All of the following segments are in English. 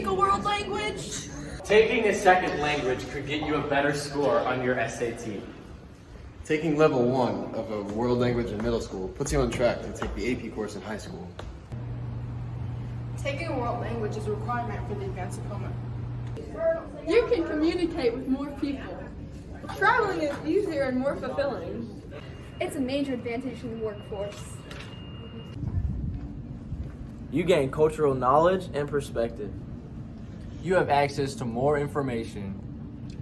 a world language? Taking a second language could get you a better score on your SAT. Taking level 1 of a world language in middle school puts you on track to take the AP course in high school. Taking a world language is a requirement for the advanced diploma. You can communicate with more people. Traveling is easier and more fulfilling. It's a major advantage in the workforce. You gain cultural knowledge and perspective. You have access to more information.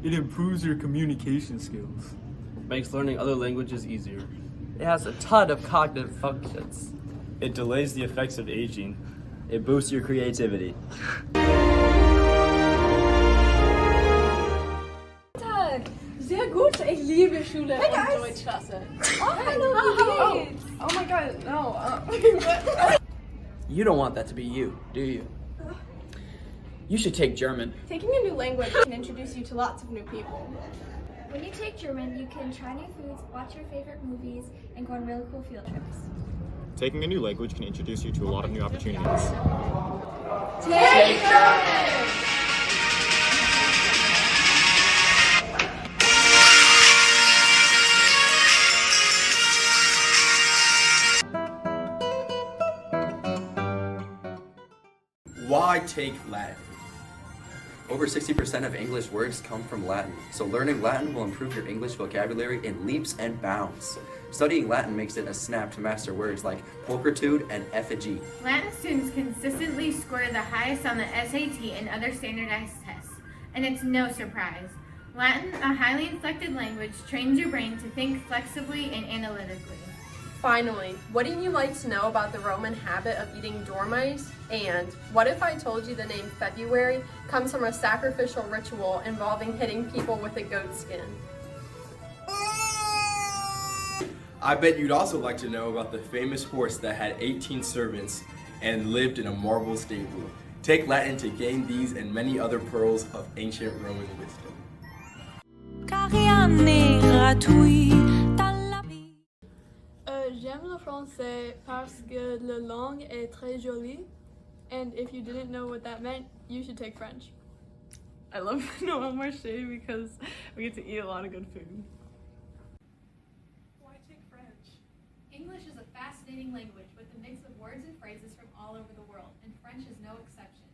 It improves your communication skills. Makes learning other languages easier. It has a ton of cognitive functions. It delays the effects of aging. It boosts your creativity. Sehr gut. Ich liebe Schule Hey guys. und Deutschklasse. Oh, hello, wie geht's? Oh my god, no. You don't want that to be you, do you? You should take German. Taking a new language can introduce you to lots of new people. When you take German, you can try new foods, watch your favorite movies, and go on really cool field trips. Taking a new language can introduce you to a lot of new opportunities. Take German! Why take Latin? Over 60% of English words come from Latin, so learning Latin will improve your English vocabulary in leaps and bounds. Studying Latin makes it a snap to master words like pulchritude and effigy. Latin students consistently score the highest on the SAT and other standardized tests, and it's no surprise. Latin, a highly inflected language, trains your brain to think flexibly and analytically. Finally, wouldn't you like to know about the Roman habit of eating dormice? And what if I told you the name February comes from a sacrificial ritual involving hitting people with a goat skin? I bet you'd also like to know about the famous horse that had 18 servants and lived in a marble stable. Take Latin to gain these and many other pearls of ancient Roman wisdom. J'aime le français parce que la langue est très jolie, and if you didn't know what that meant, you should take French. I love Noël Marché because we get to eat a lot of good food. Why take French? English is a fascinating language with a mix of words and phrases from all over the world, and French is no exception.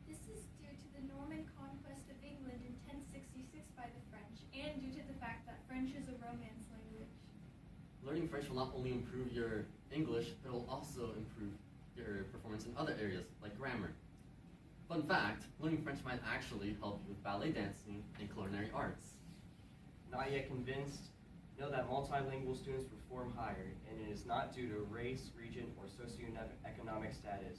This is due to the Norman conquest of England in 1066 by the French, and due to the fact that French is a Romance language. Learning French will not only improve your English, but it will also improve your performance in other areas, like grammar. Fun fact, learning French might actually help you with ballet dancing and culinary arts. Not yet convinced? Know that multilingual students perform higher, and it is not due to race, region, or socioeconomic status.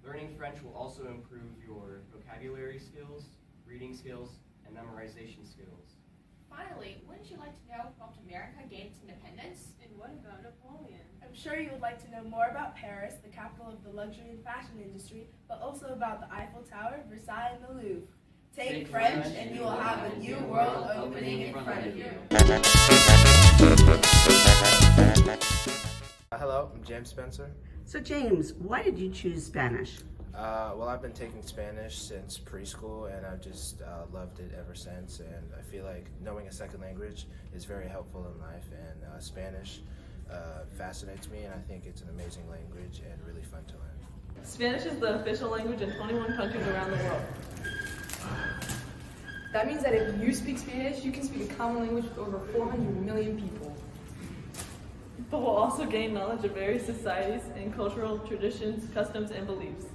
Learning French will also improve your vocabulary skills, reading skills, and memorization skills. Finally, wouldn't you like to know how America gained its independence? And what about Napoleon? I'm sure you would like to know more about Paris, the capital of the luxury and fashion industry, but also about the Eiffel Tower, Versailles, and the Louvre. Take French and you will have a new world opening in front of you. Hello, I'm James Spencer. So James, why did you choose Spanish? Well, I've been taking Spanish since preschool, and I've just loved it ever since. And I feel like knowing a second language is very helpful in life, and Spanish fascinates me, and I think it's an amazing language and really fun to learn. Spanish is the official language in 21 countries around the world. That means that if you speak Spanish, you can speak a common language with over 400 million people. But we'll also gain knowledge of various societies and cultural traditions, customs, and beliefs.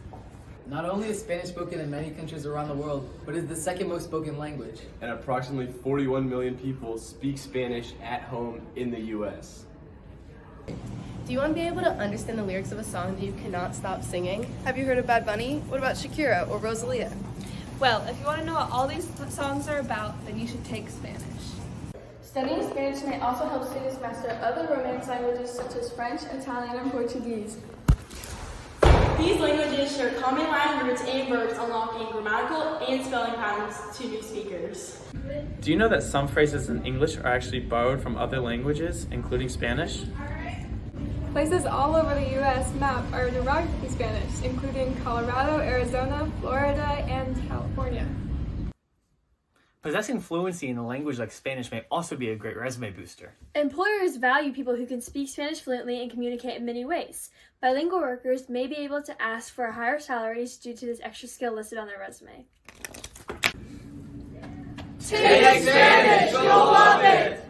Not only is Spanish spoken in many countries around the world, but it is the second most spoken language. And approximately 41 million people speak Spanish at home in the US. Do you want to be able to understand the lyrics of a song that you cannot stop singing? Have you heard of Bad Bunny? What about Shakira or Rosalia? Well, if you want to know what all these songs are about, then you should take Spanish. Studying Spanish may also help students master other Romance languages such as French, Italian, and Portuguese. These languages share common Latin roots and verbs, unlocking grammatical and spelling patterns to new speakers. Do you know that some phrases in English are actually borrowed from other languages, including Spanish? Places all over the U.S. map are derogatory Spanish, including Colorado, Arizona, Florida, and California. Possessing fluency in a language like Spanish may also be a great resume booster. Employers value people who can speak Spanish fluently and communicate in many ways. Bilingual workers may be able to ask for higher salaries due to this extra skill listed on their resume. Take Spanish, you'll love it!